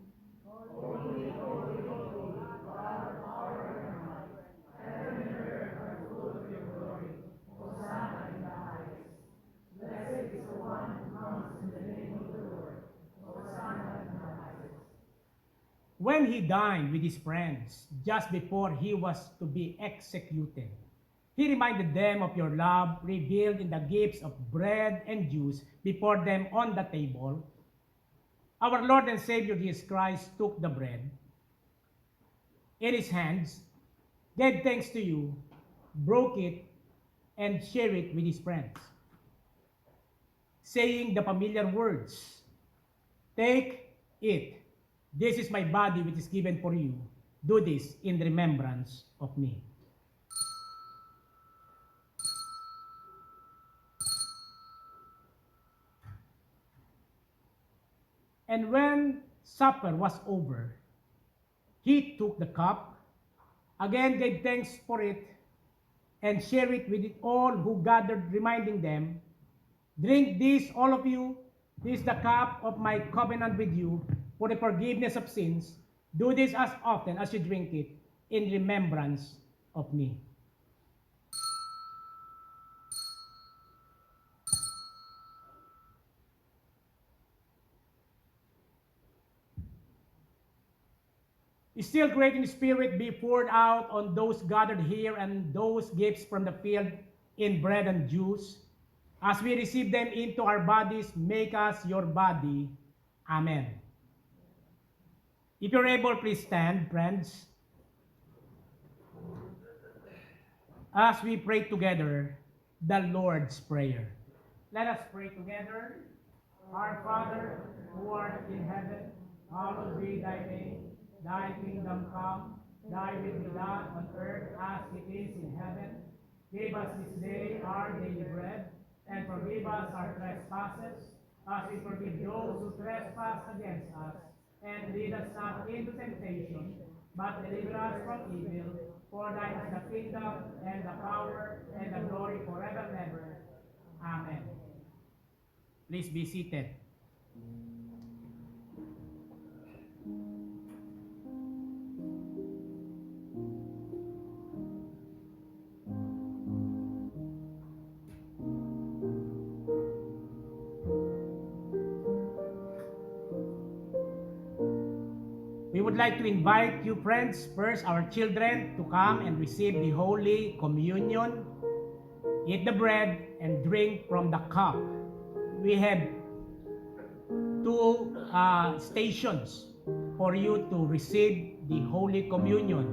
When he dined with his friends, just before he was to be executed, he reminded them of your love revealed in the gifts of bread and juice before them on the table. Our Lord and Savior Jesus Christ took the bread in his hands, gave thanks to you, broke it, and shared it with his friends, saying the familiar words, "Take, eat. This is my body which is given for you. Do this in remembrance of me." And when supper was over, he took the cup, again gave thanks for it, and shared it with all who gathered, reminding them, "Drink this, all of you. This is the cup of my covenant with you for the forgiveness of sins. Do this as often as you drink it in remembrance of me." Still great in spirit be poured out on those gathered here, and those gifts from the field in bread and juice. As we receive them into our bodies, make us your body. Amen. If you're able, please stand, friends. As we pray together the Lord's Prayer. Let us pray together. Our Father, who art in heaven, hallowed be thy name. Thy kingdom come, thy will be done on earth as it is in heaven. Give us this day our daily bread, and forgive us our trespasses, as we forgive those who trespass against us. And lead us not into temptation, but deliver us from evil. For thine is the kingdom, and the power, and the glory forever and ever. Amen. Please be seated. We would like to invite you, friends, first our children, to come and receive the Holy Communion, eat the bread, and drink from the cup. We have two stations for you to receive the Holy Communion,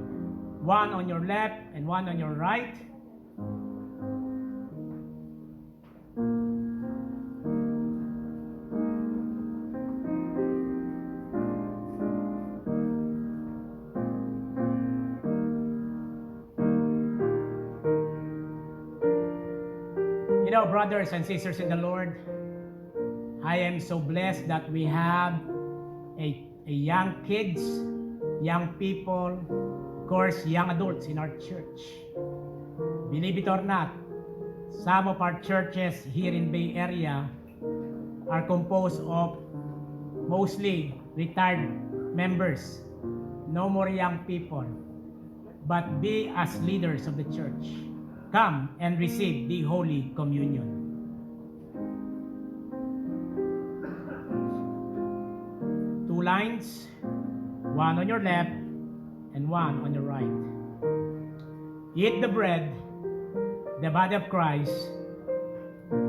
one on your left and one on your right. You know, brothers and sisters in the Lord, I am so blessed that we have a young kids, young people, of course, young adults in our church. Believe it or not, some of our churches here in Bay Area are composed of mostly retired members. No more young people, but be as leaders of the church. Come and receive the Holy Communion. Two lines, one on your left and one on your right. Eat the bread, the body of Christ.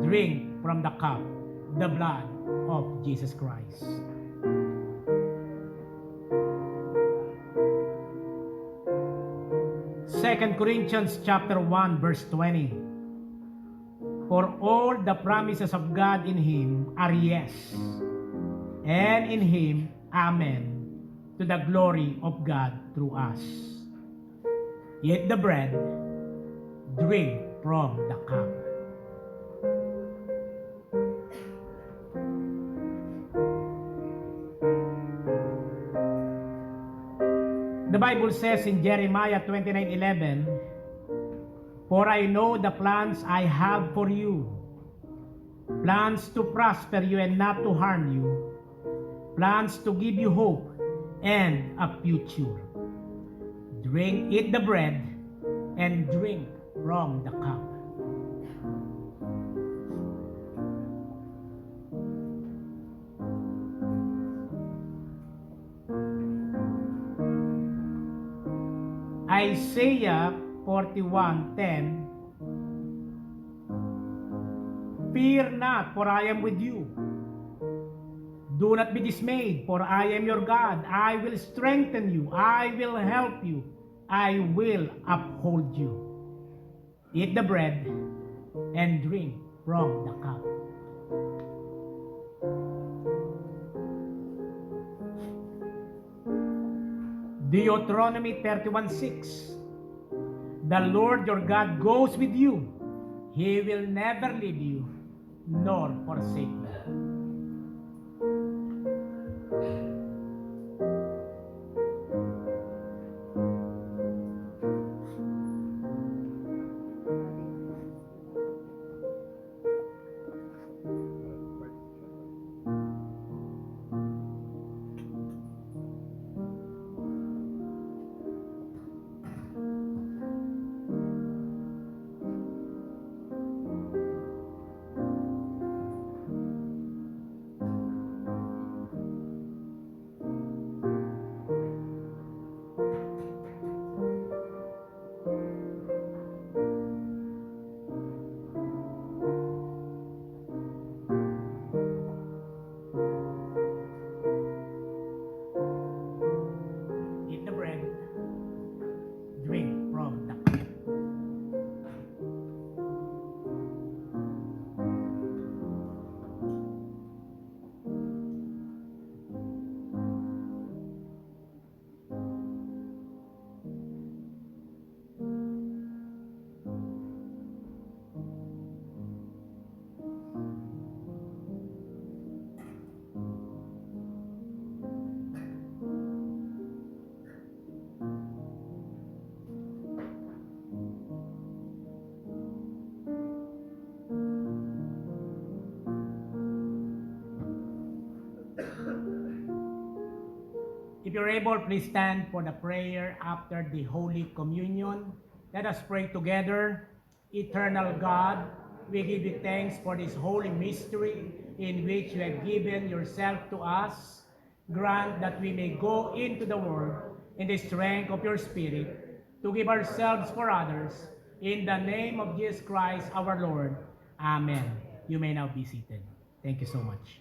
Drink from the cup, the blood of Jesus Christ. 2 Corinthians chapter 1 verse 20. For all the promises of God in him are yes, and in him, amen, to the glory of God through us. Eat the bread, drink from the cup. The Bible says in Jeremiah 29:11, "For I know the plans I have for you, plans to prosper you and not to harm you, plans to give you hope and a future." Eat the bread and drink from the cup. Isaiah 41:10, "Fear not, for I am with you. Do not be dismayed, for I am your God. I will strengthen you. I will help you. I will uphold you." Eat the bread and drink from the cup. Deuteronomy 31:6, "The Lord your God goes with you. He will never leave you nor forsake you." Eat the bread, drink from the cup. If you're able, please stand for the prayer after the Holy Communion. Let us pray together. Eternal God, we give you thanks for this holy mystery in which you have given yourself to us. Grant that we may go into the world in the strength of your Spirit to give ourselves for others. In the name of Jesus Christ our Lord. Amen. You may now be seated. Thank you so much.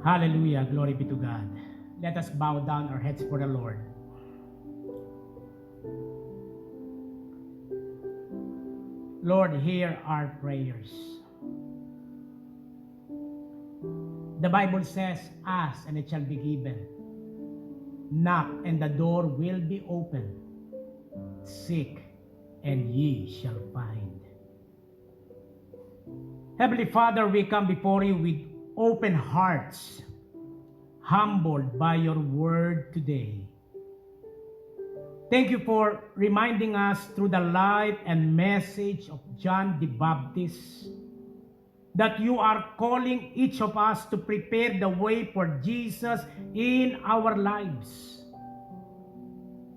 Hallelujah. Glory be to God. Let us bow down our heads for the Lord. Lord, hear our prayers. The Bible says, "Ask and it shall be given. Knock, and the door will be opened. Seek, and ye shall find. Heavenly Father, we come before you with open hearts, humbled by your word today. Thank you for reminding us through the life and message of John the Baptist that you are calling each of us to prepare the way for Jesus in our lives.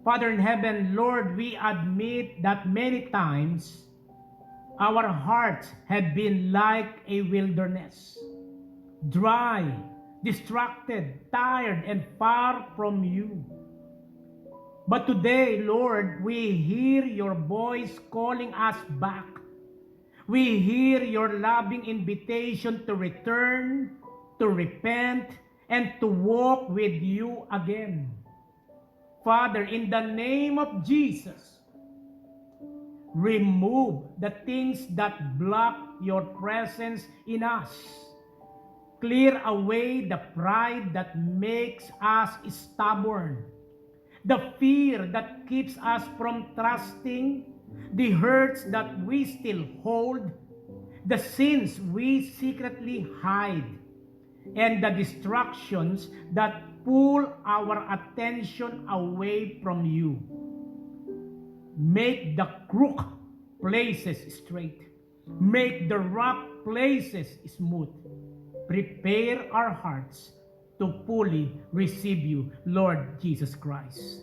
Father in heaven, Lord, we admit that many times our hearts have been like a wilderness, dry, distracted, tired, and far from you. But today, Lord, we hear your voice calling us back. We hear your loving invitation to return, to repent, and to walk with you again. Father, in the name of Jesus, remove the things that block your presence in us. Clear away the pride that makes us stubborn, the fear that keeps us from trusting, the hurts that we still hold, the sins we secretly hide, and the distractions that pull our attention away from you. Make the crooked places straight. Make the rough places smooth. Prepare our hearts to fully receive you, Lord Jesus Christ.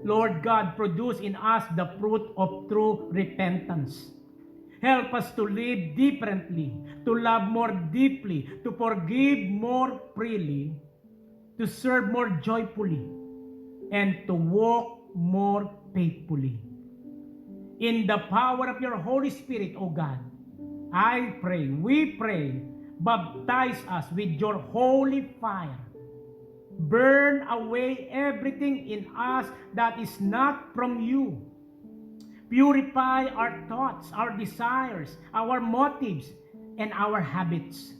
Lord God, produce in us the fruit of true repentance. Help us to live differently, to love more deeply, to forgive more freely, to serve more joyfully, and to walk more faithfully. In the power of your Holy Spirit, O God, I pray, we pray, baptize us with your holy fire. Burn away everything in us that is not from you. Purify our thoughts, our desires, our motives, and our habits.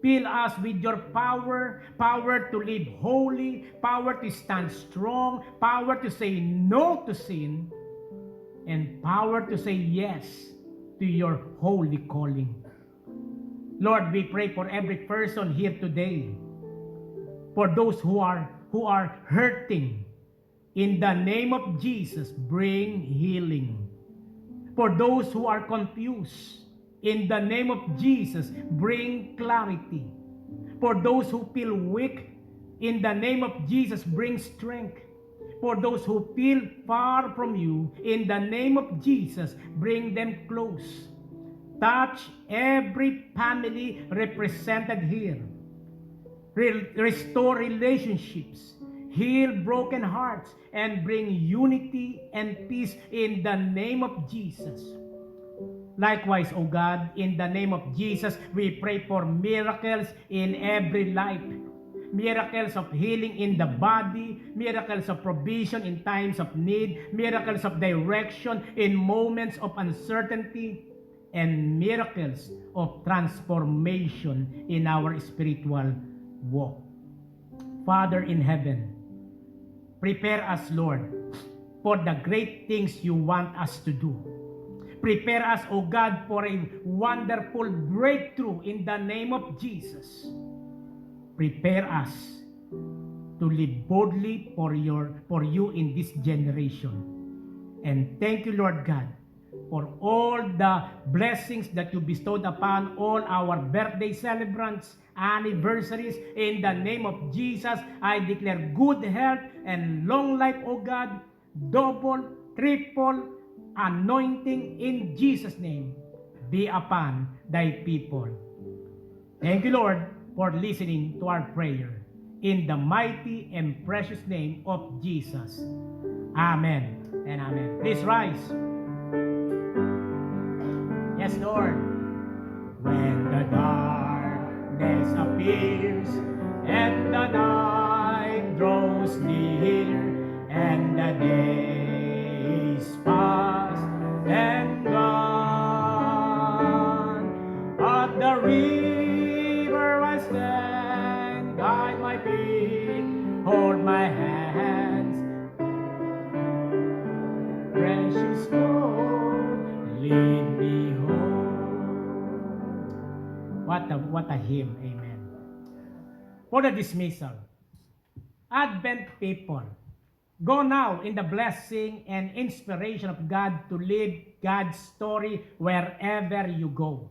Fill us with your power, power to live holy, power to stand strong, power to say no to sin, and power to say yes to your holy calling. Lord, we pray for every person here today, for those who are hurting. In the name of Jesus, bring healing. For those who are confused, in the name of Jesus, bring clarity. For those who feel weak, in the name of Jesus, bring strength. For those who feel far from you, in the name of Jesus, bring them close. Touch every family represented here. Restore relationships, heal broken hearts, and bring unity and peace in the name of Jesus. Likewise, O God, in the name of Jesus, we pray for miracles in every life. Miracles of healing in the body, miracles of provision in times of need, miracles of direction in moments of uncertainty, and miracles of transformation in our spiritual walk. Father in heaven, prepare us, Lord, for the great things you want us to do. Prepare us, O God, for a wonderful breakthrough in the name of Jesus. Prepare us to live boldly for you in this generation. And thank you, Lord God, for all the blessings that you bestowed upon all our birthday celebrants, anniversaries. In the name of Jesus, I declare good health and long life, O God, double, triple anointing in Jesus' name be upon thy people. Thank you, Lord, for listening to our prayer. In the mighty and precious name of Jesus. Amen and amen. Please rise. Yes, Lord. When the darkness appears and the night draws near and the day is past and gone, at the river I stand, guide my feet, hold my hand. precious Lord, lead me home. What a hymn, amen. For the dismissal, Advent people, go now in the blessing and inspiration of God to live God's story wherever you go.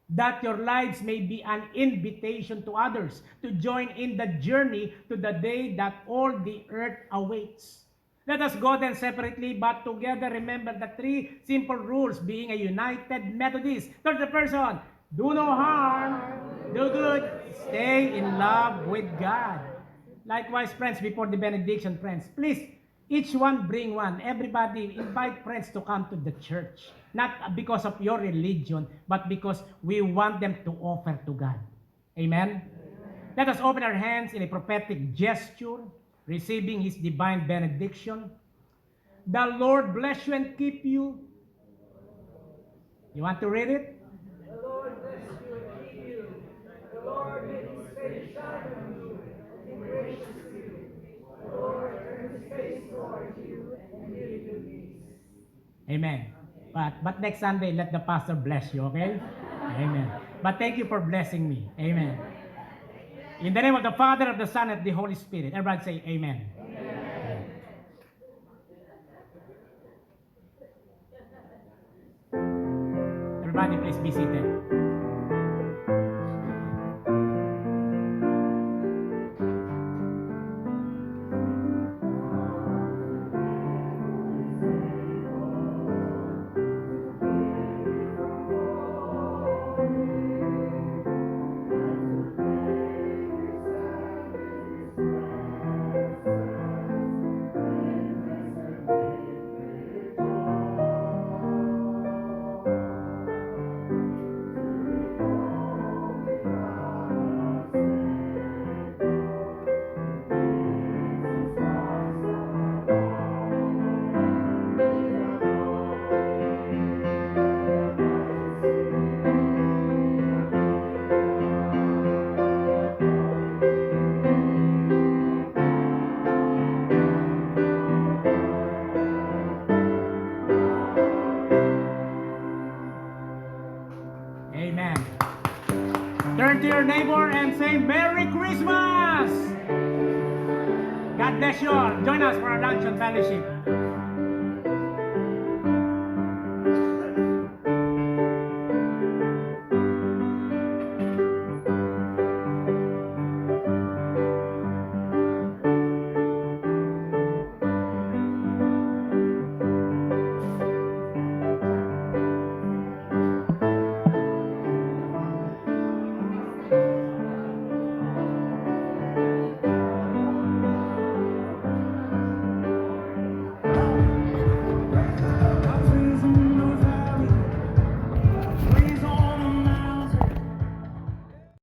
That your lives may be an invitation to others to join in the journey to the day that all the earth awaits. Let us go then separately, but together remember the three simple rules, being a united Methodist. Third the person, do no harm, do good, stay in love with God. Likewise, friends, before the benediction, friends, please, each one bring one. Everybody invite friends to come to the church. Not because of your religion, but because we want them to offer to God. Amen? Let us open our hands in a prophetic gesture, receiving His divine benediction. The Lord bless you and keep you. You want to read it? The Lord bless you and keep you. The Lord make His face shine on you and be gracious to you. The Lord turn His face toward you and give you peace. Amen. But next Sunday, let the pastor bless you, okay? Amen. But thank you for blessing me. Amen. In the name of the Father, of the Son, and of the Holy Spirit. Everybody say amen. Amen. Everybody please be seated. Amen. Turn to your neighbor and say Merry Christmas! God bless you all. Join us for our lunch and fellowship.